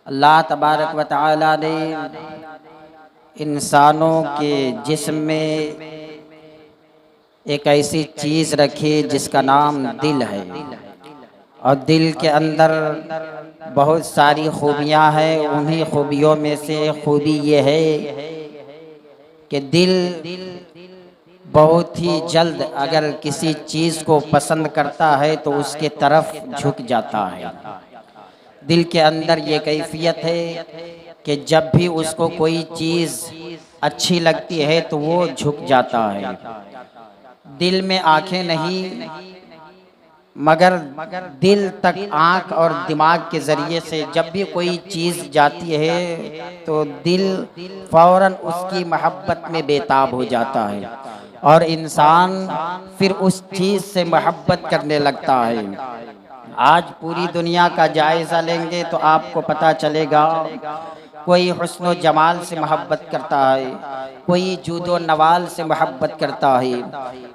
अल्लाह तबारक व तआला ने इंसानों के जिस्म में एक ऐसी चीज़ रखी जिसका नाम दिल है। और दिल के अंदर बहुत सारी खूबियाँ हैं। उन्हीं खूबियों में से खूबी ये है कि दिल बहुत ही जल्द अगर किसी चीज़ को पसंद करता है तो उसके तरफ झुक जाता है। दिल के अंदर ये कैफियत है कि जब भी उसको कोई चीज़ अच्छी लगती है तो वो झुक जाता है। दिल में आंखें नहीं मगर दिल तक आँख और दिमाग के ज़रिए से जब भी कोई चीज़ जाती है तो दिल फ़ौरन उसकी मोहब्बत में बेताब हो जाता है और इंसान फिर उस चीज़ से मोहब्बत करने लगता है। आज पूरी दुनिया का जायज़ा लेंगे तो आपको पता चलेगा कोई हुस्न व जमाल से मोहब्बत करता है, कोई जूदो नवाल से मोहब्बत करता है,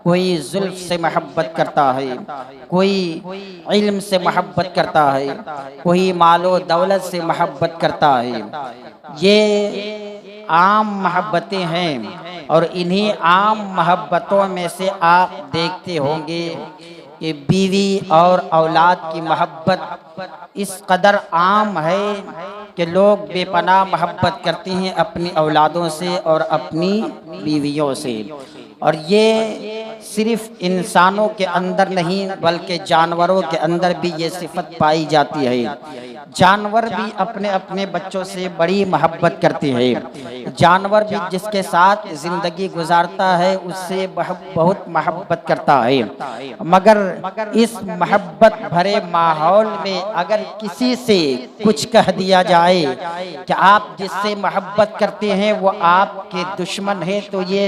कोई जुल्फ़ से मोहब्बत करता है, कोई इल्म से मोहब्बत करता है, कोई मालो दौलत से मोहब्बत करता है। ये आम मोहब्बतें हैं और इन्हीं आम मोहब्बतों में से आप देखते होंगे कि बीवी और औलाद की मोहब्बत इस कदर आम है कि लोग बेपनाह मोहब्बत करते हैं अपनी औलादों से और अपनी बीवियों से। और ये सिर्फ इंसानों के अंदर नहीं बल्कि जानवरों के अंदर भी ये सिफत पाई जाती है। जानवर भी अपने अपने बच्चों से बड़ी मोहब्बत करते हैं। जानवर भी जिसके साथ ज़िंदगी गुजारता है उससे बहुत मोहब्बत करता है। मगर इस मोहब्बत भरे माहौल में अगर किसी से कुछ कह दिया जाए कि आप जिससे मोहब्बत करते हैं वो आपके दुश्मन है तो ये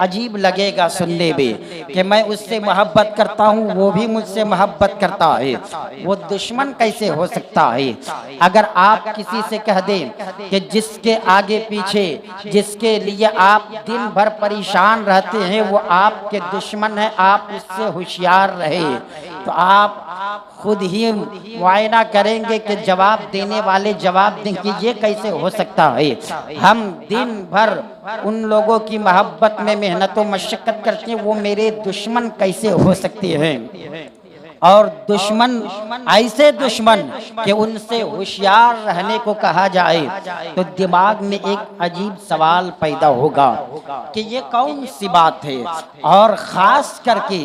अजीब लगेगा सुनने में कि मैं उससे मोहब्बत करता हूँ वो भी मुझसे मोहब्बत करता है, वो दुश्मन कैसे हो सकता है। अगर आप किसी से कह दें कि जिसके आगे पीछे जिसके लिए आप दिन भर परेशान रहते हैं वो आपके दुश्मन है, आप उससे होशियार रहे, तो आप खुद ही मुआयना करेंगे कि जवाब देने वाले जवाब दें कि ये कैसे हो सकता है। हम दिन भर उन लोगों की मोहब्बत में मेहनत व मशक्क़त करते हैं, वो मेरे दुश्मन कैसे हो सकते हैं। और दुश्मन ऐसे दुश्मन कि उनसे होशियार रहने को कहा जाए तो दिमाग में एक अजीब सवाल पैदा होगा कि ये कौन सी बात है। और ख़ास करके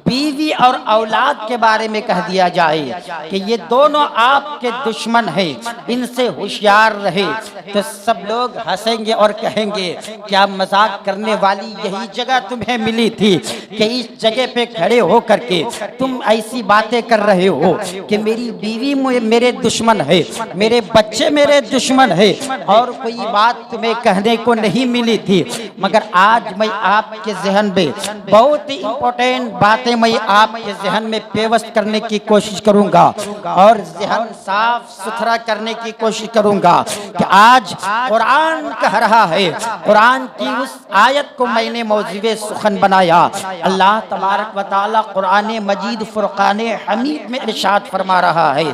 बीवी और औलाद के बारे में कह दिया जाए कि ये दोनों आपके दुश्मन हैं, इनसे होशियार रहे, तो सब लोग हंसेंगे और कहेंगे क्या मजाक करने वाली यही जगह तुम्हें मिली थी कि इस जगह पे खड़े हो करके तुम ऐसी बातें कर रहे हो कि मेरी बीवी मेरे दुश्मन है, मेरे बच्चे मेरे दुश्मन है और कोई बात तुम्हें कहने को नहीं मिली थी। मगर आज मैं आपके जहन में बहुत ही इम्पोर्टेंट बातें मैं आपके जहन में पेवस्त करने की कोशिश करूंगा और जहन साफ सुथरा करने की कोशिश करूंगा कि आज कुरान कह रहा है, कुरान की उस आयत को मैंने मौज़ूए सुखन बनाया। अल्लाह तबारक व तआला कुरान मजीद फुरकान हमीद में इरशाद फरमा रहा है,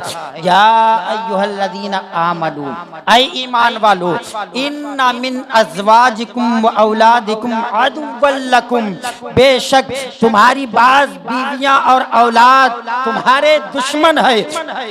या अय्युहल्लज़ीना आमनू, ऐ ईमान वालो, इन्ना मिन अज़वाजिकुम व औलादिकुम अदुव्वल लकुम, बेशक तुम्हारी बाज बीवियां और औलाद तुम्हारे दुश्मन है,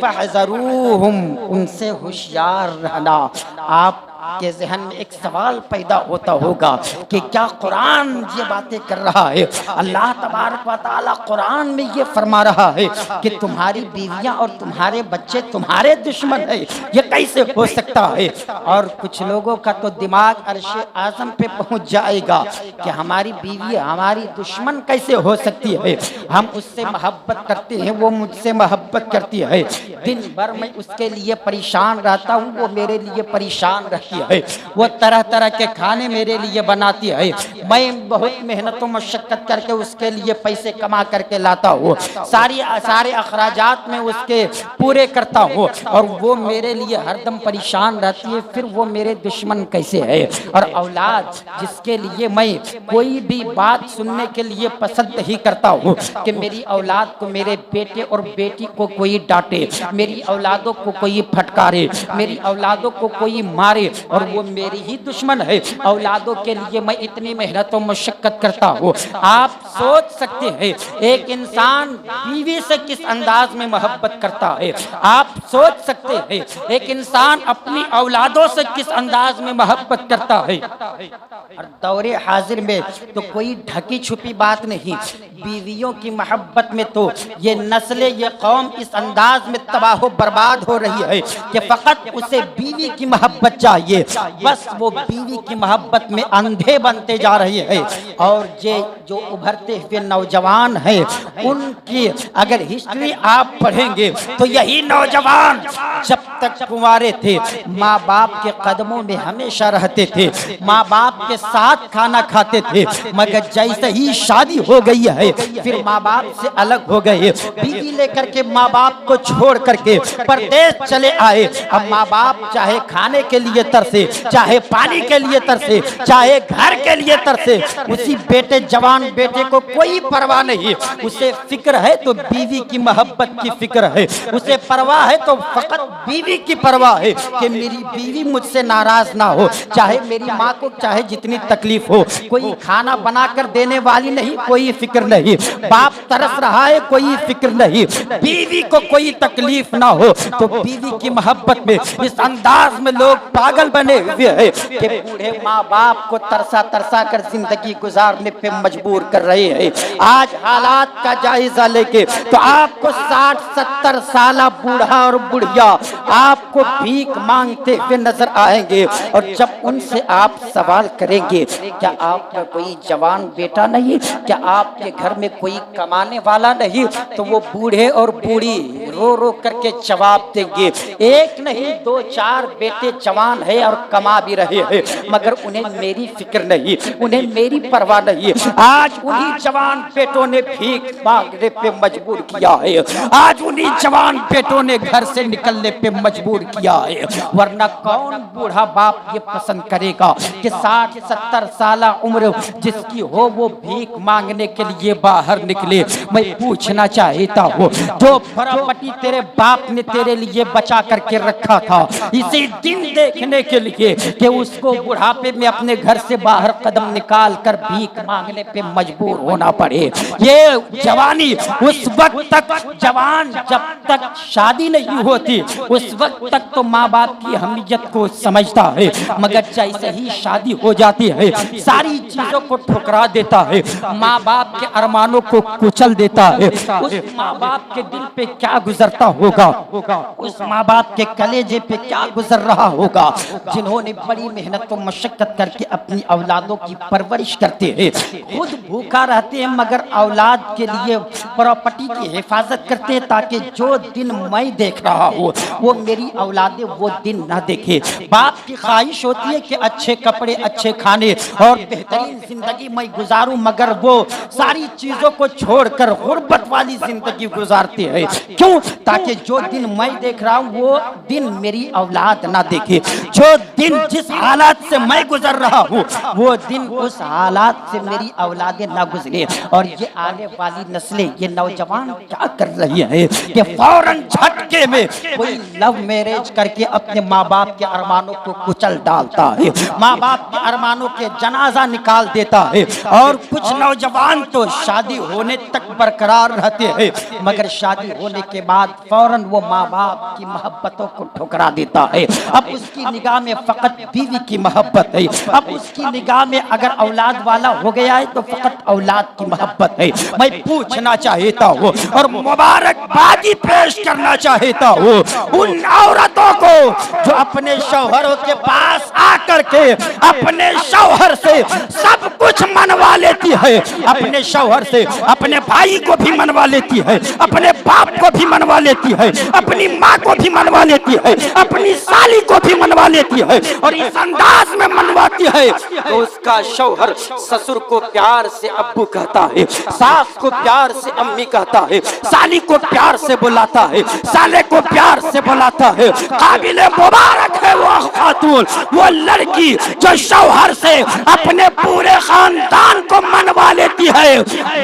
फहज़रूहुम, उनसे होशियार रहना। आप के जहन में एक सवाल पैदा होता होगा कि क्या कुरान ये बातें कर रहा है। अल्लाह तबारक व तआला कुरान में ये फरमा रहा है कि तुम्हारी बीवियां और तुम्हारे बच्चे तुम्हारे दुश्मन है, ये कैसे हो सकता है। और कुछ लोगों का तो दिमाग अर्शे आज़म पे पहुंच जाएगा कि हमारी बीवी हमारी दुश्मन कैसे हो सकती है, हम उससे मोहब्बत करते हैं वो मुझसे मोहब्बत करती है, दिन भर मैं उसके लिए परेशान रहता हूँ वो मेरे लिए परेशान रहती करती है, वो तरह तरह के खाने मेरे लिए बनाती है, मैं बहुत मेहनत और मशक्कत करके उसके लिए पैसे कमा करके लाता हूँ, सारे अखराजात में उसके पूरे करता हूँ, और वो मेरे लिए हरदम परेशान रहती है, फिर वो मेरे दुश्मन कैसे है। और औलाद जिसके लिए मैं कोई भी बात सुनने के लिए पसंद नहीं करता हूँ कि मेरी औलाद को, मेरे बेटे और बेटी को कोई डांटे, मेरी औलादों को कोई फटकारे, मेरी औलादों को कोई मारे, और वो मेरी ही दुश्मन है। औलादों के लिए मैं इतनी मेहनत और मशक्कत करता हूँ। आप सोच सकते हैं एक इंसान बीवी से किस अंदाज में मोहब्बत करता है, आप सोच सकते हैं एक इंसान अपनी औलादों से किस अंदाज में मोहब्बत करता है। और दौरे हाजिर में तो कोई ढकी छुपी बात नहीं, बीवियों की मोहब्बत में तो ये नस्लें, ये कौम इस अंदाज में तबाह बर्बाद हो रही है कि फकत उसे बीवी की मोहब्बत चाहिए, बस वो बीवी की मोहब्बत में अंधे बनते जा रहे हैं। और ये जो उभरते हुए नौजवान हैं, उनकी अगर हिस्ट्री आप पढ़ेंगे तो यही नौजवान जब तक कुंवारे थे माँ बाप के कदमों में हमेशा रहते थे, माँ बाप के साथ खाना खाते थे, मगर जैसे ही शादी हो गई है फिर माँ बाप से अलग हो गए, बीवी लेकर के माँ बाप को छोड़ करके परदेश चले आए। अब माँ बाप चाहे खाने के लिए तरसे, चाहे पानी के लिए तरसे, चाहे घर के लिए तरसे, उसी बेटे, जवान बेटे को कोई परवाह नहीं, उसे फिक्र है तो बीवी की मोहब्बत की फिक्र है, उसे परवाह है तो फकत बीवी की परवाह है कि मेरी बीवी मुझसे नाराज ना हो, चाहे मेरी माँ को चाहे जितनी तकलीफ हो, कोई खाना बना कर देने वाली नहीं, कोई फिक्र नहीं, बाप तरस रहा है, कोई फिक्र नहीं, बीवी को कोई तकलीफ ना हो। तो बीवी की मोहब्बत में इस अंदाज में लोग पागल बने हुए हैं कि बूढ़े माँ बाप को तरसा तरसा कर जिंदगी गुजारने पे मजबूर कर रहे हैं। आज हालात का जायजा लेके तो आपको 60-70 साल बूढ़ा और बुढ़िया आपको भीख मांगते हुए नजर आएंगे, और जब उनसे आप सवाल करेंगे क्या आपका कोई जवान बेटा नहीं, क्या आपके घर में कोई कमाने वाला नहीं, तो वो बूढ़े और बूढ़ी रो रो करके जवाब देंगे एक नहीं 2-4 बेटे जवान है और कमा भी रहे हैं, मगर उन्हें मेरी फिक्र नहीं, उन्हें मेरी परवाह नहीं। आज उन्हीं जवान बेटों ने भीख मांगने पे मजबूर किया है, आज उन्हीं जवान बेटों ने घर से निकलने पे मजबूर किया है, वरना कौन बूढ़ा बाप ये पसंद करेगा कि 60-70 साल उम्र जिसकी हो वो भीख मांगने के लिए बाहर निकले। मैं पूछना चाहता हूँ जो प्रॉपर्टी तेरे बाप ने तेरे लिए बचा करके रखा था इसी दिन देखने के लिए कि उसको बुढ़ापे में अपने घर से बाहर कदम निकाल कर भीख मांगने पे मजबूर होना पड़े, ये जवानी उस वक्त तक, जवान जब तक शादी नहीं होती उस वक्त तक तो माँ बाप की अहमियत को समझता है, मगर जैसे ही शादी हो जाती है सारी चीजों को ठुकरा देता है, माँ बाप के अरमानों को कुचल देता है। उस माँ बाप के दिल पे क्या गुजरता होगा, उस माँ बाप के कलेजे पे क्या गुजर रहा होगा, जिन्होंने बड़ी मेहनत और मशक्कत करके अपनी औलादों की परवरिश करते हैं, खुद भूखा रहते हैं मगर औलाद के लिए प्रॉपर्टी की हिफाजत करते हैं ताकि जो दिन मैं देख रहा हूँ वो मेरी औलादे वो दिन ना देखे। बाप की ख्वाहिश होती है कि अच्छे कपड़े, अच्छे खाने और बेहतरीन जिंदगी मैं गुजारूं, मगर वो सारी चीजों को छोड़कर गुर्बत वाली जिंदगी गुजारते हैं। क्यों? ताकि जो दिन मैं देख रहा हूँ वो दिन मेरी औलाद ना देखे, जो दिन जिस हालात से मैं गुजर रहा हूँ वो दिन उस हालात से मेरी औलादें ना गुजरे। और ये आने वाली नस्लें, ये नौजवान क्या कर रही है कि फौरन झटके में कोई लव मैरिज करके अपने माँ बाप के अरमानों को कुचल डालता है, माँ बाप के अरमानों के जनाजा निकाल देता है। और कुछ नौजवान तो शादी होने तक बरकरार रहते हैं मगर शादी होने के बाद फौरन वो माँ बाप की मोहब्बतों को ठुकरा देता है। अब उसकी निगाह में फकत बीवी की मोहब्बत है, अब उसकी निगाह में अगर औलाद वाला हो गया है तो फकत औलाद की मोहब्बत है। मैं पूछना चाहता हूँ और मुबारकबादी पेश करना चाहता हूँ उन औरतों को जो अपने शौहरों के पास आकर करके अपने शौहर से सब कुछ मनवा लेती है, अपने शौहर से अपने भाई को भी मनवा लेती है, अपने बाप को भी मनवा लेती है, अपनी माँ को भी मनवा लेती है, अपनी साली को भी मनवा लेती है, और इस अंदाज में मनवाती है तो उसका शौहर ससुर को प्यार से अब्बू कहता है, सास को प्यार से अम्मी कहता है, साली को प्यार से बुलाता है, साले को प्यार से बुलाता है। काबिले मुबारक है वो खातून, वो लड़की जो शौहर से अपने पूरे खानदान को मनवा लेती है।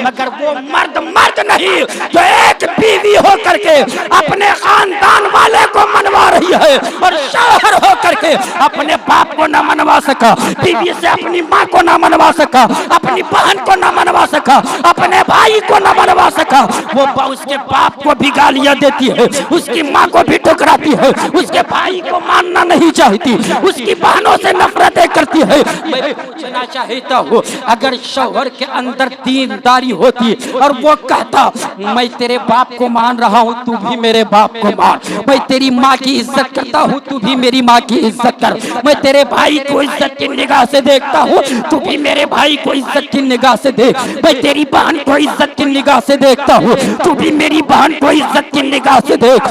मगर वो मर्द नहीं जो एक बीवी हो करके अपने खानदान वाले को मनवा रही है, और शौहर हो करके अपने बाप को ना मनवा सका, बीवी से अपनी माँ को ना मनवा सका, अपनी बहन को ना मनवा सका, अपने भाई को ना मनवा सका, वो उसके बाप को भी गालियां देती है, उसकी माँ को भी ठुकराती है, उसके भाई को मानना नहीं चाहती, उसकी बहनों से नफरतें करती है। मैं पूछना चाहता हूँ, अगर शौहर के अंदर दीनदारी होती और वो कहता मैं तेरे बाप को मान रहा हूँ, तू भी मेरे बाप को मान, मैं तेरी माँ की इज्जत करता हूँ, तू भी मेरी माँ की इज्जत कर, मैं तेरे भाई को इज्जत की निगाह से देखता हूँ, तू भी मेरे भाई को इज्जत की निगाह से देख, मैं तेरी बहन को इज्जत की निगाह से देखता हूँ, तू भी मेरी बहन को इज्जत की निगाह से देख,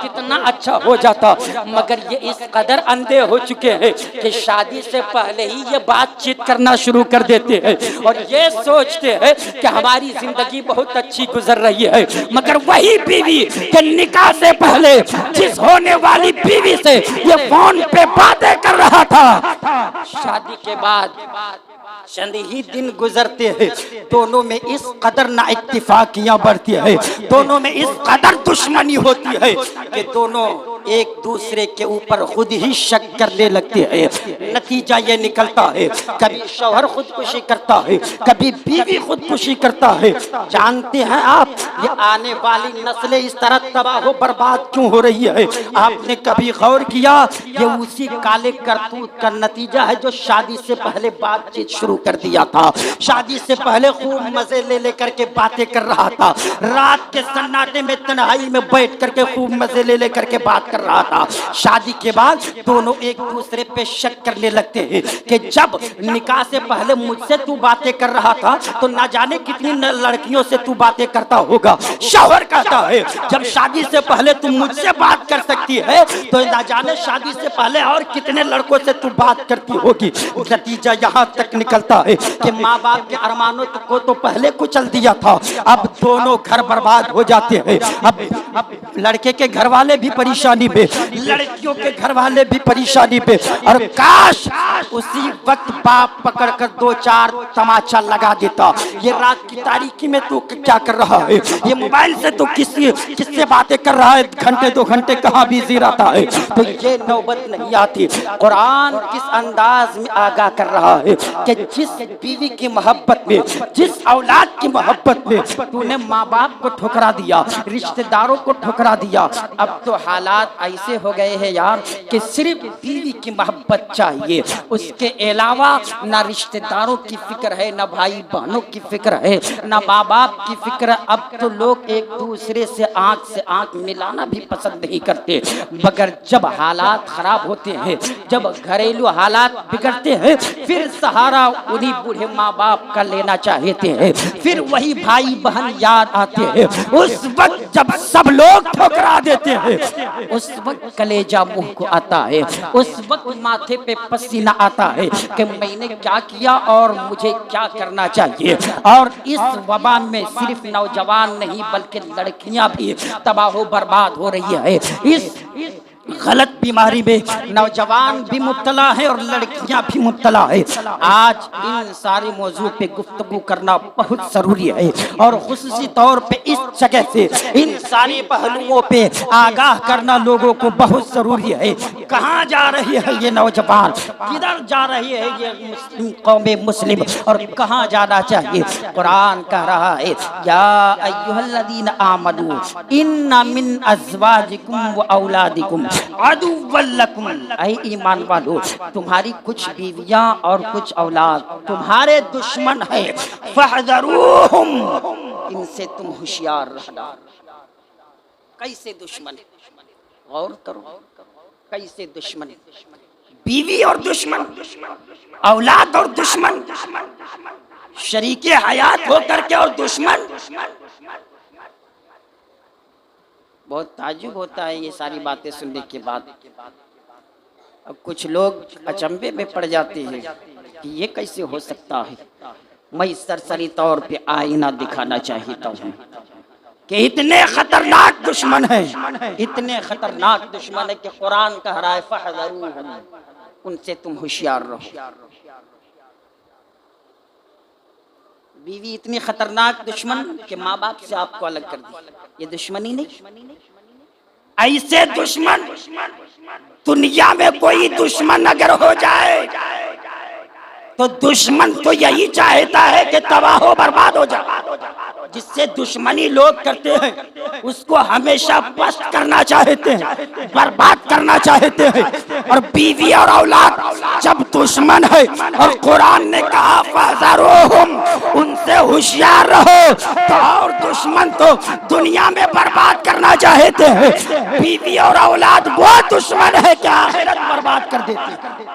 कितना अच्छा हो जाता। मगर ये इस कदर अंधे हो चुके हैं कि शादी से पहले ही ये बातचीत करना शुरू कर देते हैं और ये सोचते हैं कि हमारी जिंदगी बहुत अच्छी गुजर रही है। मगर वही बीवी के निकाह से पहले जिस होने वाली बीवी से ये फोन पे बातें कर रहा था, शादी के बाद चंद ही दिन गुजरते हैं, दोनों में इस कदर ना इत्तेफाकियां बढ़ती है, दोनों में इस कदर दुश्मनी होती है कि दोनों एक दूसरे के ऊपर खुद ही शक करने लगते हैं। नतीजा ये निकलता है, कभी शौहर खुदकुशी करता है, कभी बीवी खुदकुशी करता है। जानते हैं आप ये आने वाली नस्लें इस तरह तबाह बर्बाद क्यों हो रही है? आपने कभी गौर किया? ये उसी काले करतूत का नतीजा है जो शादी से पहले बातचीत शुरू कर दिया था, शादी से पहले खूब मजे ले लेकर के बातें कर रहा था, रात के सन्नाटे में तन्हाई में बैठ करके खूब मजे ले लेकर के बात कर रहा था। शादी के बाद दोनों एक दूसरे पे शक करने लगते हैं कि जब निकाह से पहले मुझसे तू बातें कर रहा था तो ना जाने कितनी लड़कियों से तू बातें करता होगा। शौहर कहता है जब शादी से पहले तू मुझसे बात कर सकती है तो ना जाने शादी से पहले और कितने लड़कों से तू बात करती होगी। नतीजा यहाँ तक निकलता है कि माँ बाप के अरमानों को तो पहले कुचल दिया था, अब दोनों घर बर्बाद हो जाते हैं। अब लड़के के घर वाले भी परेशानी में, लड़कियों के घर वाले भी परेशानी में, और काश उसी वक्त बाप पकड़ कर दो चार तमाचा लगा देता। ये रात की तारीकी में तू क्या कर रहा है? ये मोबाइल से तू किससे बातें कर रहा है? घंटे 2 घंटे कहाँ बिजी रहता है? तो ये नौबत नहीं आती। कुरान किस अंदाज में आगाह कर रहा है कि जिस बीवी की मोहब्बत में, जिस औलाद की मोहब्बत में तूने माँ बाप को ठुकरा दिया, रिश्तेदारों को ठुकरा दिया, अब तो हालात ऐसे हो गए हैं यार कि सिर्फ बीवी की मोहब्बत चाहिए, उसके अलावा ना रिश्तेदारों की फिक्र है, ना भाई बहनों की फिक्र है, ना माँ बाप की फिक्र। अब तो लोग एक दूसरे से आंख मिलाना भी पसंद नहीं करते। मगर जब हालात खराब होते हैं, जब घरेलू हालात बिगड़ते हैं, फिर सहारा उन्हीं बूढ़े माँ बाप का लेना चाहते हैं, फिर वही भाई बहन याद आते हैं। उस वक्त जब सब लोग ठुकरा देते हैं, उस वक्त कलेजा मुंह को आता है, उस वक्त माथे पे पसीना आता है कि मैंने क्या किया और मुझे क्या करना चाहिए। और इस वबा में सिर्फ नौजवान नहीं बल्कि लड़कियां भी तबाह बर्बाद हो रही है। इस गलत बीमारी में नौजवान भी मुब्तला है और लड़कियां भी मुब्तला है। आज इन सारे मौजू पे गुफ्तगू करना बहुत जरूरी है और खुसूसी तौर पे इस जगह से इन सारे पहलुओं पे आगाह करना लोगों को बहुत जरूरी है। कहाँ जा रही है ये नौजवान, किधर जा रही है ये मुस्लिम कौम मुस्लिम, और कहाँ जाना चाहिए? कुरान कह रहा है या अय्युहल्लज़ीना आमनू इन्ना मिन अज़वाजिकुम व औलादिकुम अदुव्वल्लकुम, ऐ ईमान वालो तुम्हारी कुछ बीवियां और कुछ औलाद तुम्हारे दुश्मन है, फहज़रूहुम, इनसे तुम होशियार रहना। कैसे दुश्मन? गौर करो, कैसे दुश्मन? बीवी और दुश्मन, औलाद और दुश्मन, शरीके हयात होकर के और दुश्मन। बहुत ताज्जुब होता है ये सारी बातें सुनने के बाद। अब कुछ लोग अचंभे में पड़ जाते हैं कि ये कैसे हो सकता है। मैं सरसरी तौर पे आईना दिखाना चाहता हूँ कि इतने खतरनाक दुश्मन है, इतने खतरनाक दुश्मन है कि कुरान कह रहा है फहज़रूहुम, उनसे तुम होशियार रहो। बीवी इतनी खतरनाक दुश्मन कि माँ बाप से आपको अलग कर दी, ये दुश्मनी नहीं। ऐसे दुश्मन दुनिया में कोई दुश्मन अगर हो जाए तो दुश्मन तो यही चाहता है कि तबाह हो बर्बाद हो जाए। जिससे दुश्मनी लोग करते हैं उसको हमेशा पस्त करना चाहते हैं, बर्बाद करना चाहते हैं। और बीवी और औलाद जब दुश्मन है और कुरान ने कहा फहज़रूहुम, उनसे होशियार रहो, तो और दुश्मन तो दुनिया में बर्बाद करना चाहते हैं। बीवी और औलाद वो दुश्मन है कि आखिरत बर्बाद कर देते हैं।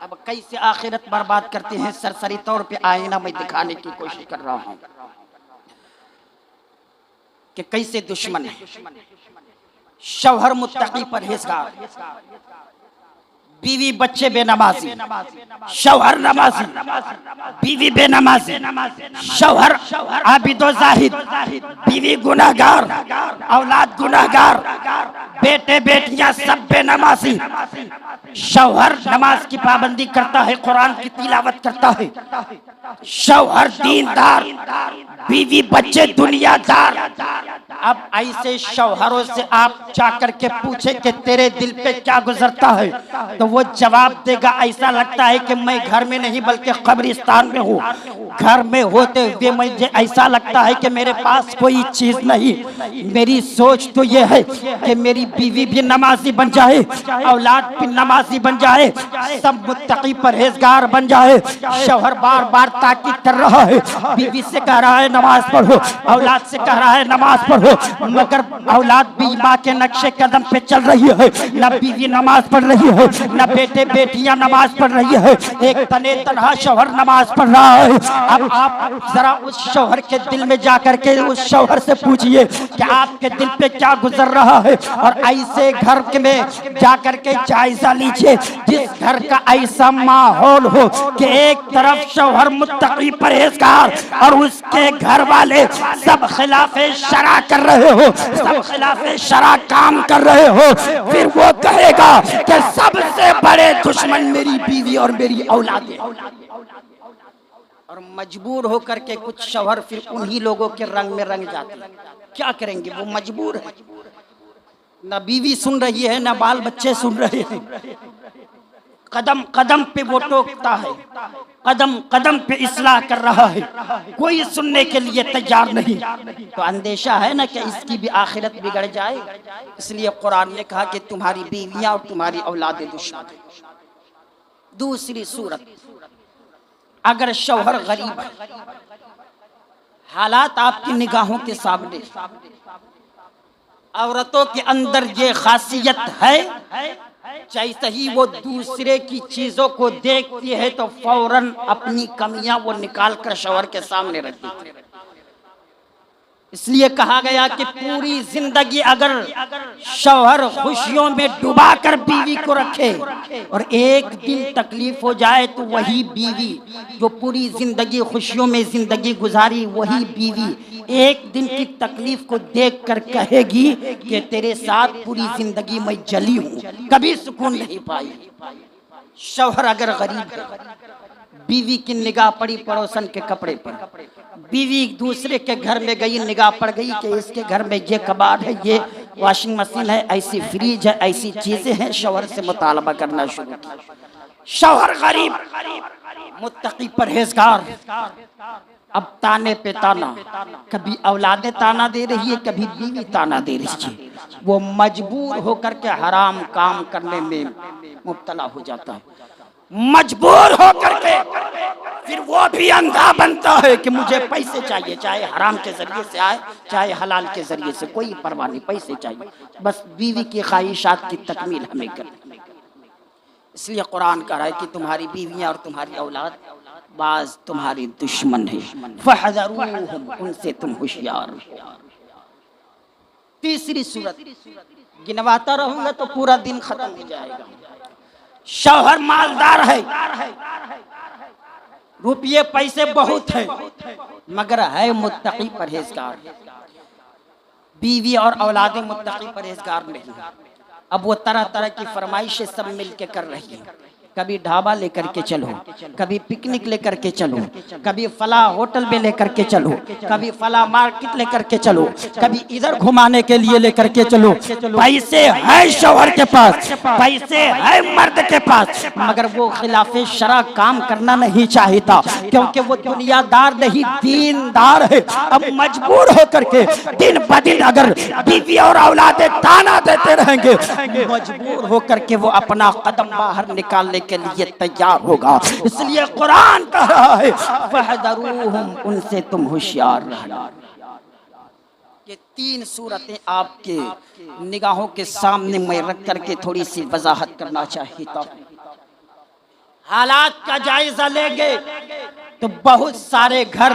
अब कैसे आखिरत बर्बाद करते हैं, सरसरी तौर पे आईना में दिखाने की कोशिश कर रहा हूँ कि कैसे दुश्मन है। शौहर मुत्तकी परहेज़गार, बीवी बच्चे बेनमाजी, शौहर नमाजी, बीवी बेनमाजी, शौहर आबिदो जाहिद, बीवी गुनाहगार, औलाद गुनाहगार, बेटे बेटियां सब बेनमाजी। शौहर नमाज की पाबंदी करता है, कुरान की तिलावत करता है। शौहर दीनदार, बीवी बच्चे दुनियादार। अब ऐसे शौहरों से आप जाकर के पूछे कि तेरे दिल पे क्या गुजरता है, तो वो जवाब देगा ऐसा लगता है कि मैं घर में नहीं बल्कि कब्रिस्तान में हूँ। घर में होते हुए मुझे ऐसा लगता है कि मेरे पास कोई चीज नहीं। मेरी सोच तो ये है कि मेरी बीवी भी नमाजी बन जाए, औलाद भी नमाजी बन जाए, सब मुत्तकी परहेजगार बन जाए। शौहर बार बार ताकीद कर रहा है, बीवी से कह रहा है नमाज पढ़ो, औलाद से कह रहा है नमाज पढ़ो, मगर औलाद भी माँ के नक्शे कदम पे चल रही है। न बीवी नमाज पढ़ रही है, न बेटे बेटियां नमाज पढ़ रही है, एक तने तनहा शौहर नमाज पढ़ रहा है। अब आप जरा उस शौहर के दिल में जाकर के उस शौहर से पूछिए कि आपके दिल पे क्या गुजर रहा है, और ऐसे घर में जाकर के जायजा लीजिए जिस घर का ऐसा माहौल हो कि एक तरफ शौहर मुत्तकी परहेजगार और उसके घर वाले सब खिलाफे शरा कर रहे हो, सब खिलाफे शरा काम कर रहे हो, फिर वो कहेगा कि सबसे बड़े दुश्मन मेरी बीवी और मेरी औलाद है। और मजबूर होकर के कुछ शौहर फिर उन्हीं लोगों के रंग में रंग जाते हैं। क्या करेंगे, वो मजबूर है। न बीवी सुन रही है, न बाल बच्चे सुन रहे हैं। कदम कदम पे वो टोकता है, कदम कदम पे इस्लाह कर रहा है, कोई सुनने के लिए तैयार नहीं। तो अंदेशा है ना कि इसकी भी आखिरत बिगड़ जाए। इसलिए कुरान ने कहा कि तुम्हारी बीवियां और तुम्हारी औलादें दुश्मन है। दूसरी सूरत, अगर शौहर गरीब है, हालात आपकी निगाहों के सामने, औरतों के अंदर ये खासियत है, जैसे ही वो दूसरे की चीजों को देखती है तो फौरन अपनी कमियां वो निकाल कर शौहर के सामने रखती है। इसलिए कहा गया कि पूरी जिंदगी अगर शौहर खुशियों में डुबा कर बीवी को रखे और एक दिन तकलीफ हो जाए तो वही बीवी जो पूरी जिंदगी खुशियों में जिंदगी गुजारी, वही बीवी एक दिन की तकलीफ को देखकर कहेगी कि तेरे साथ पूरी जिंदगी मैं जली हूँ, कभी सुकून नहीं पाई। शौहर अगर गरीब है, बीवी की निगाह पड़ी पड़ोसन के कपड़े पर, बीवी दूसरे के घर में गई, निगाह पड़ गई कि इसके घर में ये कबाड़ है, ये वॉशिंग मशीन है, ऐसी फ्रिज है, ऐसी चीजें हैं, शौहर से मुतालबा करना शुरू किया। शौहर गरीब, मुत्तकी परहेजगार, अब ताने पे ताना, कभी औलादे ताना दे रही है, कभी बीवी ताना दे रही है। वो मजबूर होकर के हराम काम करने में मुब्तला हो जाता है। मजबूर होकर के फिर वो भी अंधा बनता है कि मुझे पैसे चाहिए, चाहे हराम के जरिए से आए चाहे हलाल के जरिए से, कोई परवाह नहीं, पैसे चाहिए, बस बीवी की ख्वाहिशात की तकमील हमें करनी। इसलिए कुरान कह रहा है कि तुम्हारी बीवियां और तुम्हारी औलाद बाज तुम्हारी दुश्मन है, फहज़रूहुम, उनसे तुम होशियार हो। तीसरी सूरत गिनवाता रहूंगा तो पूरा दिन खत्म हो जाएगा। शौहर मालदार है, रुपये पैसे बहुत है, मगर है मुत्तकी परहेजगार। बीवी और औलादें मुत्तकी परहेजगार नहीं। अब वो तरह तरह की फरमाइशें सब मिलके कर रही है। कभी ढाबा लेकर के चलो, कभी पिकनिक लेकर के चलो, कभी फला होटल में लेकर के चलो, कभी फला मार्केट लेकर के चलो, कभी इधर घुमाने के लिए लेकर के चलो। पैसे है शौहर के पास, पैसे है मर्द के पास, मगर वो खिलाफे शरा काम करना नहीं चाहता, क्योंकि वो दुनियादार नहीं दीनदार है। अब मजबूर होकर के दिन ब दिन अगर बीवी और औलादे ताना देते रहेंगे, मजबूर होकर के वो अपना कदम बाहर निकालने के लिए तैयार होगा। इसलिए कुरान कह रहा है फहज़रूहुम, उनसे तुम होशियार रहना। ये तीन सूरतें आपके निगाहों के सामने मैं रख करके थोड़ी सी वजाहत करना चाहता हूँ। हालात का जायजा लेंगे तो बहुत सारे घर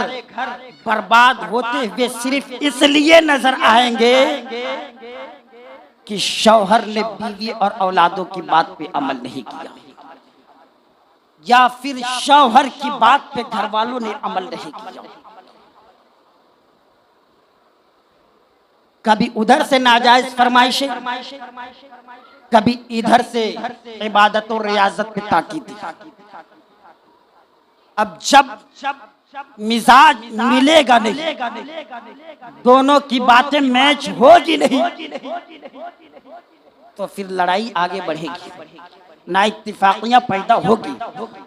बर्बाद होते हुए सिर्फ इसलिए नजर आएंगे कि शौहर ने बीवी और औलादों की बात पे अमल नहीं किया, या फिर शौहर की बात पे घर वालों ने अमल नहीं किया। कभी उधर से नाजायज फरमाइशें, कभी इधर से इबादत और रियाजत पे ताकीद। अब जब मिजाज मिलेगा नहीं, दोनों की बातें मैच होगी नहीं, तो फिर लड़ाई आगे बढ़ेगी, ना इत्तिफाकियां पैदा होगी।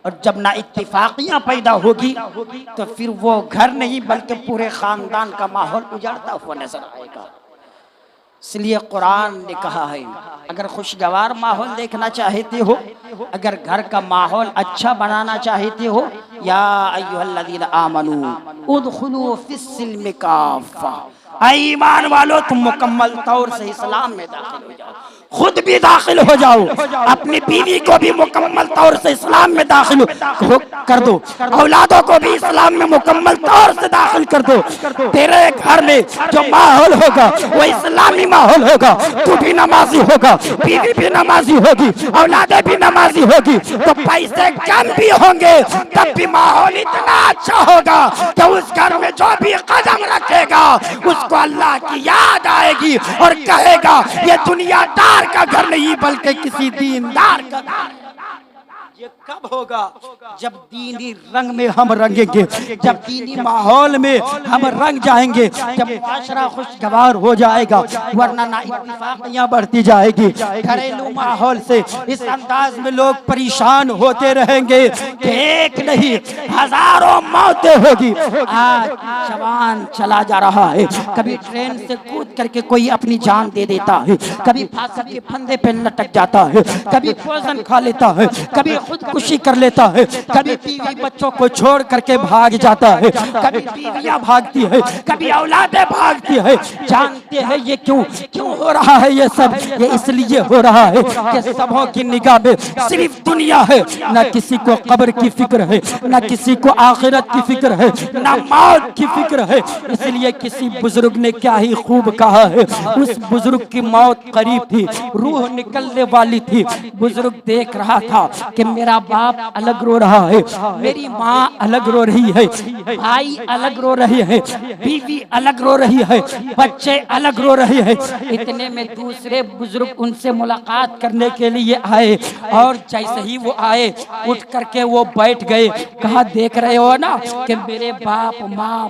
और जब ना इत्तिफाकियां पैदा होगी तो फिर वो घर नहीं बल्कि पूरे खानदान का माहौल उजाड़ता हुआ नजर आएगा। इसलिए कुरान ने कहा है अगर खुशगवार माहौल देखना चाहते हो, अगर घर का माहौल अच्छा बनाना चाहते हो, या अय्युहल्लज़ीना आमनू उदखुलू फिस्सिल्मि काफ़ा, ईमान वालो तुम मुकम्मल तौर से इस्लाम में दाखिल हो जाओ, खुद भी दाखिल हो जाओ, अपनी बीवी को भी मुकम्मल तौर से इस्लाम में दाखिल कर दो, औलादों को भी इस्लाम में मुकम्मल तौर से दाखिल कर दो। तेरे घर में जो माहौल होगा वो इस्लामी माहौल होगा, तू भी नमाजी होगा, बीवी भी नमाजी होगी, औलादें भी नमाजी होगी, तो पैसे कम भी होंगे तब भी माहौल इतना अच्छा होगा कि उस घर में जो भी कदम रखेगा उसको अल्लाह की याद आएगी और कहेगा ये दुनियादार का घर नहीं बल्कि किसी दीनदार का घर। ये कब होगा? जब दीनी रंग में हम रंगेंगे, जब दीनी माहौल में हम रंग जाएंगे, जब माशरा खुशगवार हो जाएगा, वरना ना इत्तिफाकियां बढ़ती जाएगी। घरेलू माहौल से इस अंदाज में लोग परेशान होते रहेंगे कि एक नहीं हजारों मौतें होगी। आज जवान चला जा रहा है, कभी ट्रेन से कूद करके कोई अपनी जान दे देता है, कभी फांसी के फंदे पे लटक जाता है, कभी पॉइजन खा लेता है, कभी खुदकुशी कर लेता है, कभी बीवी बच्चों को छोड़ करके भाग जाता है, कभी बीवियां भागती है, कभी औलादें भागती है। जानते हैं ये क्यों हो रहा है? ये सब ये इसलिए हो रहा है कि सबों की निगाह में सिर्फ दुनिया है, ना किसी को कब्र की फिक्र है, ना किसी को आखिरत की फिक्र है, ना मौत की फिक्र है। इसलिए किसी बुजुर्ग ने क्या ही खूब कहा है, उस बुजुर्ग की मौत करीब थी, रूह निकलने वाली थी, बुजुर्ग देख रहा था कि मेरा बाप अलग रो रहा है, मेरी माँ अलग रो रही है, भाई अलग रो रहे हैं, बीवी अलग रो रही है, बच्चे अलग रो रहे हैं। इतने में दूसरे बुजुर्ग उनसे मुलाकात करने के लिए आए और जैसे ही वो आए उठ करके वो बैठ गए। कहा देख रहे हो ना कि मेरे बाप माँ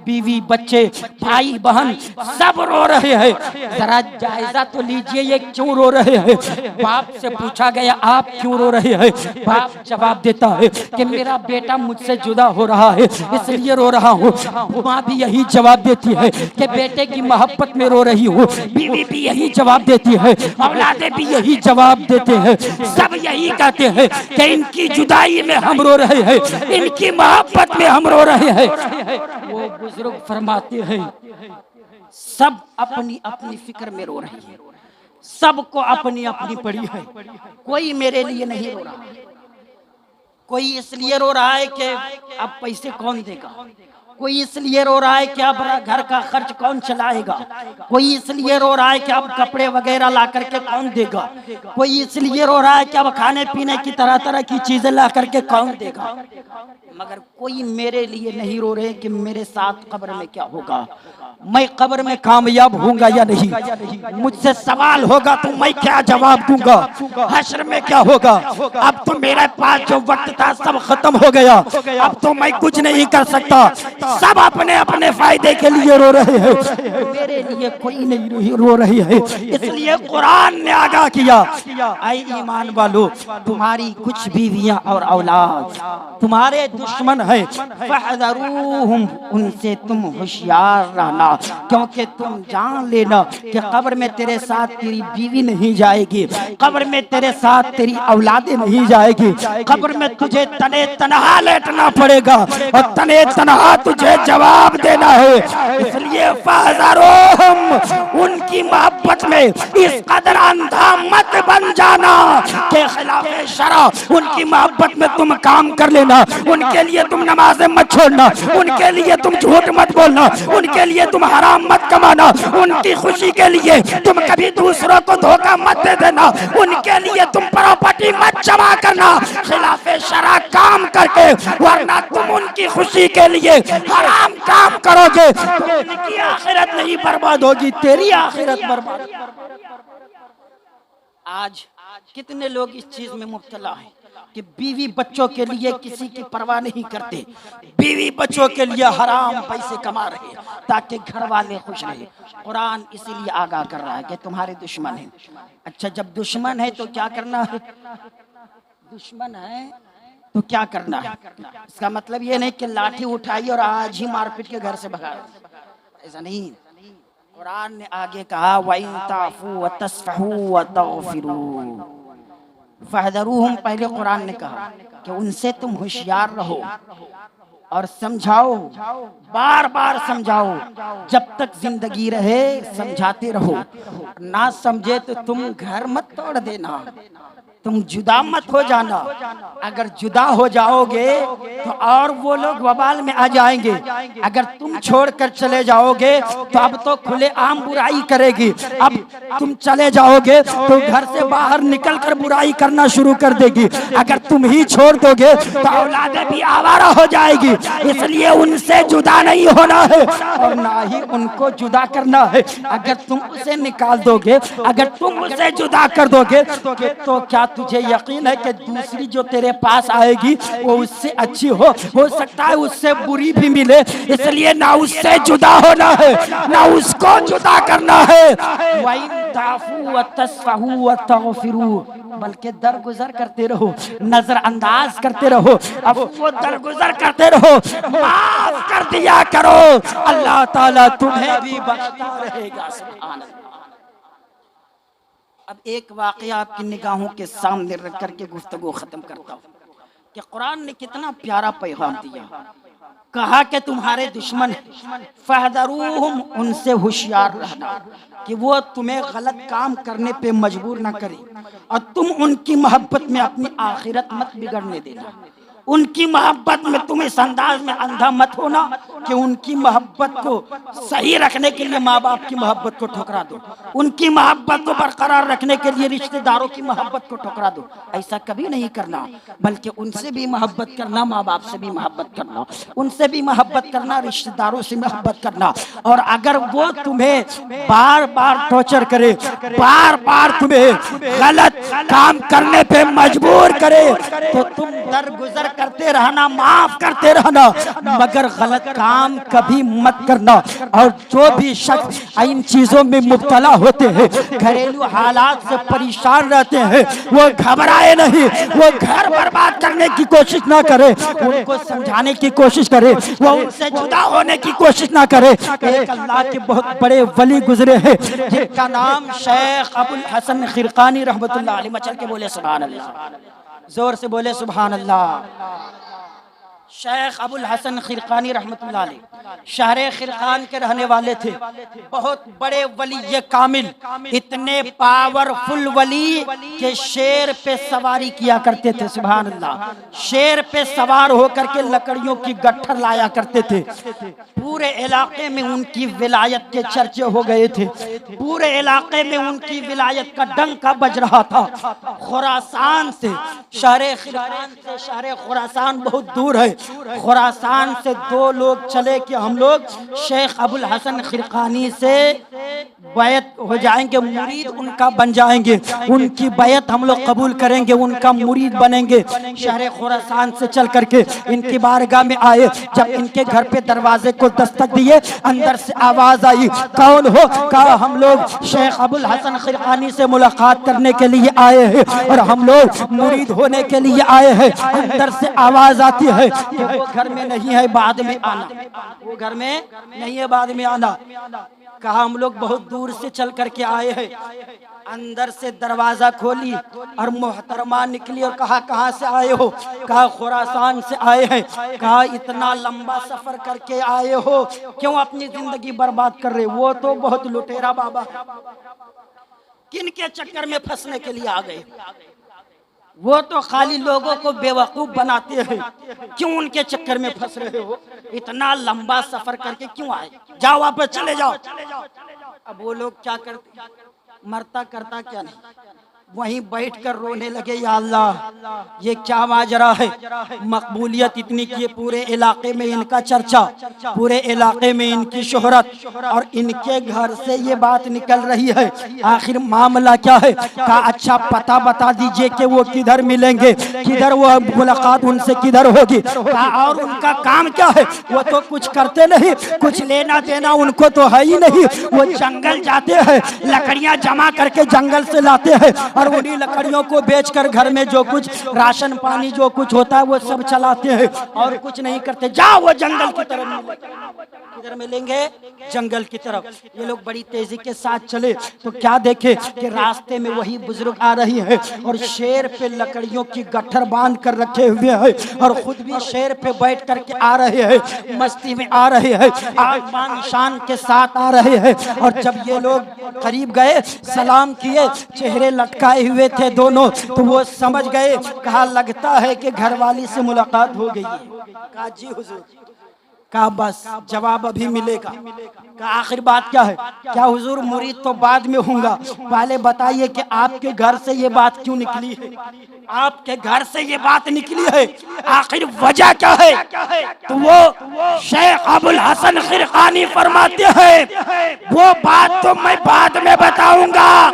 बीवी बच्चे भाई बहन सब रो रहे हैं, जरा जायजा तो लीजिए ये क्यों रो रहे हैं। बाप से पूछा गया आप क्यों रो रहे हैं? बाप जवाब देता है कि मेरा बेटा मुझसे जुदा हो रहा है इसलिए रो रहा हूँ। माँ भी यही जवाब देती है कि बेटे की मोहब्बत में रो रही हूँ, बीवी भी यही जवाब देती है, औलादे भी यही जवाब देते हैं, सब यही कहते हैं कि इनकी जुदाई में हम रो रहे हैं, इनकी मोहब्बत में हम रो रहे हैं। वो बुजुर्ग फरमाते हैं सब अपनी अपनी फिक्र में रो रहे हैं, सबको अपनी अपनी पड़ी है। कोई मेरे लिए नहीं रो रहा। कोई इसलिए रो रहा है कि अब पैसे कौन देगा, कोई इसलिए रो रहा है कि अब घर का खर्च कौन चलाएगा, कोई इसलिए रो रहा है कि अब कपड़े वगैरह ला करके कौन देगा, कोई इसलिए रो रहा है कि अब खाने पीने की तरह तरह की चीजें ला करके कौन देगा। मगर कोई मेरे लिए नहीं रो रहे कि मेरे साथ कब्र में क्या होगा, मैं कब्र में कामयाब होऊंगा या नहीं, मुझसे सवाल होगा तो मैं क्या जवाब दूंगा, हश्र में क्या होगा। अब तो मेरे पास जो वक्त था सब खत्म हो गया, अब तो मैं कुछ नहीं कर सकता। सब अपने अपने फायदे के लिए रो रहे हैं, मेरे लिए कोई नहीं रो रही है। इसलिए कुरान ने आगाह किया, ऐ ईमान वालो, तुम्हारी कुछ बीवियां और औलाद तुम्हारे दुश्मन है, फहज़रूहुम, उनसे तुम होशियार रहना, क्योंकि तुम जान लेना कि कब्र में तेरे साथ तेरी बीवी नहीं जाएगी, कब्र में तेरे साथ तेरी औलादें नहीं जाएगी, कब्र में तुझे तने तनहा लेटना पड़ेगा और तने तनहा तुझे जवाब देना है। इसलिए फहज़रूहुम, उनकी मोहब्बत में इस कदर अंधा मत बन जाना कि खिलाफे शरा उनकी मोहब्बत में तुम काम कर लेना, उनके लिए तुम नमाजें मत छोड़ना, उनके लिए तुम झूठ मत बोलना, उनके लिए तुम हराम मत कमाना, उनकी खुशी के लिए तुम कभी दूसरों को धोखा मत दे देना, उनके लिए तुम प्रॉपर्टी मत जमा करना खिलाफे शरा काम करके, वरना तुम उनकी खुशी के लिए हराम काम करोगे तो उनकी आखिरत नहीं बर्बाद होगी, तेरी आखिरत बर्बाद। आज कितने लोग इस चीज में मुब्तला हैं कि बीवी बच्चों के लिए किसी की परवाह नहीं करते, बीवी बच्चों के लिए हराम पैसे कमा रहे ताकि घर वाले खुश रहे। कुरान इसीलिए आगाह कर रहा है कि तुम्हारे दुश्मन हैं। अच्छा, जब दुश्मन है तो क्या करना है, दुश्मन है तो क्या करना है, इसका मतलब ये नहीं कि लाठी उठाई और आज ही मारपीट के घर से भगा, ऐसा नहीं। कुरान ने आगे कहा, वइन ताफू व तस्फहू व तगफिरू फहज़रूहुम, पहले कुरान ने कहा कि उनसे तुम होशियार रहो और समझाओ, बार बार समझाओ, जब तक जिंदगी रहे समझाते रहो, ना समझे तो तुम घर मत तोड़ देना, तुम जुदा मत हो जाना। अगर जुदा हो जाओगे तो और वो लोग वबाल में आ जाएंगे, अगर तुम छोड़कर चले जाओगे तो अब तो खुले आम बुराई करेगी, अब तुम चले जाओगे तो घर से बाहर निकलकर बुराई करना शुरू कर देगी, अगर तुम ही छोड़ दोगे तो औलादें भी आवारा हो जाएगी। इसलिए उनसे जुदा नहीं होना है और ना ही उनको जुदा करना है। अगर तुम उसे निकाल दोगे, अगर तुम उसे जुदा कर दोगे तो क्या तुझे यकीन है कि दूसरी जो तेरे पास आएगी वो उससे अच्छी हो सकता है उससे बुरी भी मिले। इसलिए ना उससे जुदा होना है ना उसको जुदा करना है, बल्कि दरगुजर करते रहो, नजरअंदाज करते रहो, अब वो दरगुजर करते रहो, माफ कर दिया करो, अल्लाह ताला तुम्हें भी बख्शता रहेगा। सुभान अल्लाह। अब एक वाक़या आपकी निगाहों के सामने रख करके गुफ्तगू खत्म करता हूँ कि कुरान ने कितना प्यारा पैगाम दिया। कहा कि तुम्हारे दुश्मन फहज़रूहुम, उनसे होशियार रहना कि वो तुम्हें गलत काम करने पे मजबूर ना करे और तुम उनकी मोहब्बत में अपनी आखिरत मत बिगड़ने देना। उनकी मोहब्बत में तुम इस अंदाज में अंधा मत होना कि उनकी मोहब्बत को सही रखने के लिए माँ बाप की मोहब्बत को ठुकरा दो, उनकी मोहब्बत को बरकरार रखने के लिए रिश्तेदारों की मोहब्बत को ठुकरा दो। ऐसा कभी नहीं करना, बल्कि उनसे भी मोहब्बत करना, माँ बाप से भी मोहब्बत करना, उनसे भी मोहब्बत करना, रिश्तेदारों से मोहब्बत करना। और अगर वो तुम्हें बार बार टॉर्चर करे, बार बार तुम्हें गलत काम करने पे मजबूर करे तो तुम दरगुजर करते रहना, माफ करते रहना, मगर गलत काम कभी मत करना। और जो भी शख्स इन चीजों में मुब्तला होते हैं, घरेलू हालात से परेशान रहते हैं, वो घबराए नहीं, वो घर बर्बाद करने की कोशिश ना करे, उनको समझाने की कोशिश करे, वो उनसे जुदा होने की कोशिश ना करे। एक अल्लाह के बहुत बड़े वली गुजरे हैं जिनका नाम शेख अबुल हसन खिरकानी रहमतुल्लाह अलैह, मचल के बोले सुभान अल्लाह, जोर से बोले सुभान अल्लाह। शेख अबुल हसन खिरकानी रहमतुल्लाह अलैह शहर खिरकान के रहने वाले थे। बहुत बड़े वली ये कामिल, इतने पावरफुल वली के शेर पे सवारी किया करते थे। सुभान अल्लाह। शेर पे सवार होकर के लकड़ियों की गट्ठर लाया करते थे। पूरे इलाके में उनकी विलायत के चर्चे हो गए थे। पूरे इलाके में उनकी विलायत का डंका बज रहा था। खुरासान से, शहर खिरकान से शहर खुरासान बहुत दूर है। खुरासान से 2 लोग चले कि हम लोग शेख अबुल हसन खिरकानी से बैत हो जाएंगे, मुरीद उनका बन जाएंगे, उनकी बैत हम लोग कबूल करेंगे, उनका मुरीद बनेंगे। शहर खुरासान से चल करके इनकी बारगाह में आए। जब इनके घर पे दरवाजे को दस्तक दिए, अंदर से आवाज आई, कौन हो? कहा हम लोग शेख अबुल हसन खिरकानी से मुलाकात करने के लिए आए हैं और हम लोग मुरीद होने के लिए आए हैं। अंदर से आवाज आती है कि वो घर में नहीं है, बाद में आना। वो घर में नहीं है, बाद में आना। कहा हम लोग बहुत दूर से चल करके आए हैं। अंदर से दरवाजा खोली और मोहतरमा निकली और कहा कहाँ से आए हो? कहा खुरासान से आए हैं। कहा इतना लंबा सफर करके आए हो, क्यों अपनी जिंदगी बर्बाद कर रहे? वो तो बहुत लुटेरा बाबा, किन के चक्कर में फंसने के लिए आ गए? वो तो खाली लोगों को बेवकूफ बनाते हैं, क्यों उनके चक्कर में फंस रहे हो? इतना लंबा सफर करके क्यों आए? जाओ वापस चले जाओ। अब वो लोग क्या करते, मरता करता क्या नहीं, वहीं बैठकर रोने लगे, या अल्लाह ये क्या माजरा है? मकबूलियत इतनी की पूरे इलाके में इनका चर्चा, पूरे इलाके में इनकी शोहरत, और इनके घर से ये बात निकल रही है। आखिर मामला क्या है? कहा अच्छा पता बता दीजिए कि वो किधर मिलेंगे, किधर वो मुलाकात उनसे किधर होगी। कहा और उनका काम क्या है? वो तो कुछ करते नहीं, कुछ लेना देना उनको तो है ही नहीं। वो जंगल जाते हैं, लकड़ियां जमा करके जंगल से लाते हैं और उन्हीं लकड़ियों को बेचकर घर में जो कुछ राशन पानी जो कुछ होता है वो सब चलाते हैं और कुछ नहीं करते। जाओ वो जंगल की तरफ, किधर मिलेंगे? जंगल की तरफ। ये लोग बड़ी तेजी के साथ चले तो क्या देखे कि रास्ते में वही बुजुर्ग आ रही है और शेर पे लकड़ियों की गट्ठर बांध कर रखे हुए हैं और खुद भी शेर पे बैठ करके आ रहे हैं, मस्ती में आ रहे हैं, आसमान शान के साथ आ रहे हैं। और जब ये लोग करीब गए, सलाम किए, चेहरे लटकाए हुए थे दोनों, तो वो समझ गए। कहा लगता है कि घरवाली से मुलाकात हो गई है। कहा जी हुजूर। कहा बस जवाब अभी मिलेगा। कहा आखिर बात क्या है? क्या हुजूर मुरीद तो बाद में होऊंगा, पहले बताइए कि आपके घर से ये बात क्यों निकली है? आपके घर से ये बात निकली है, आखिर वजह क्या है? तो वो शेख अबुल हसन खिरकानी फरमाते हैं वो बात तो मैं बाद में बताऊंगा,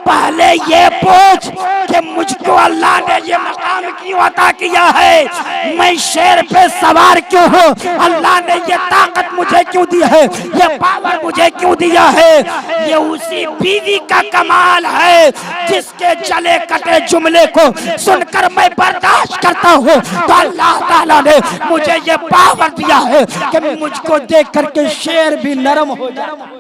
पहले ये पूछ कि मुझको अल्लाह ने ये मकाम क्यों अता किया है? मैं शेर पे सवार क्यों हूँ? अल्लाह ने ये ताकत मुझे क्यों दी है? ये पावर मुझे क्यों दिया है? ये उसी बीवी का कमाल है जिसके चले कटे जुमले को सुनकर मैं बर्दाश्त करता हूँ। तो अल्लाह ताला ने मुझे ये पावर दिया है कि मुझको देख करके शेर भी नरम हो जाए।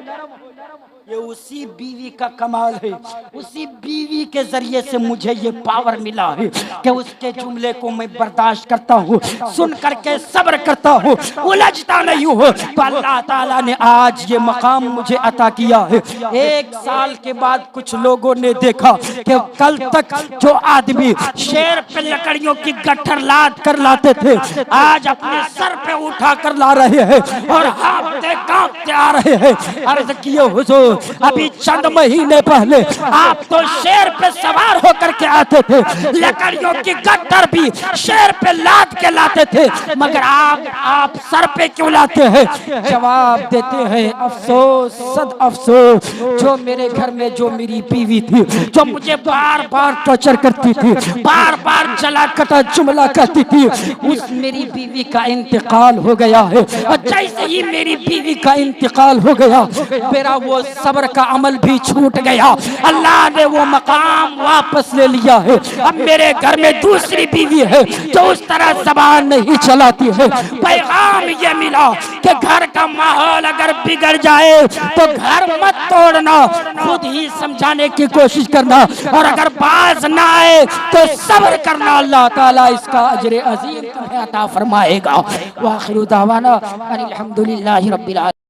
ये उसी बीवी का कमाल है, उसी बीवी के जरिए से मुझे ये पावर मिला है कि उसके जुमले को मैं बर्दाश्त करता हूँ, सुन करके सब्र करता हूँ, उलझता नहीं हूँ। तो अल्लाह ताला ने आज ये मकाम मुझे अता किया है। 1 साल के बाद कुछ लोगों ने देखा कि कल तक जो आदमी शेर पे लकड़ियों की गट्ठर लाद कर लाते थे, आज अपने सर पे उठा कर ला रहे हैं और हाथते कांपते आ रहे हैं। अर्ज किए हुजूर अभी चंद महीने पहले आप तो शेर पे सवार होकर के आते थे, लकड़ियों की गट्ठर भी शेर पे लाद के लाते थे, मगर आप सर पे क्यों लाते हैं? जवाब देते हैं अफसोस, सद अफसोस, जो मेरे घर में जो मेरी बीवी थी, जो मुझे बार बार टॉर्चर करती थी, बार बार जला कटा जुमला करती थी, उस मेरी बीवी का इंतकाल हो गया है। और जैसे ही मेरी बीवी का इंतकाल हो गया, मेरा वो सब्र का अमल भी छूट गया। अल्लाह ने वो मकाम वापस ले लिया है। अब मेरे घर में दूसरी बीवी है जो उस तरह जबान नहीं चलाती है। पैगाम ये मिला कि घर का माहौल अगर बिगड़ जाए तो घर मत तोड़ना, खुद ही समझाने की कोशिश करना, और अगर बाज ना आए तो सब्र करना। अल्लाह ताला इसका अजर अजीम तुम्हें अता फरमाएगा। वाखिरु दावाना अनिल हम्दुलिल्लाहि रब्बिल आलमीन।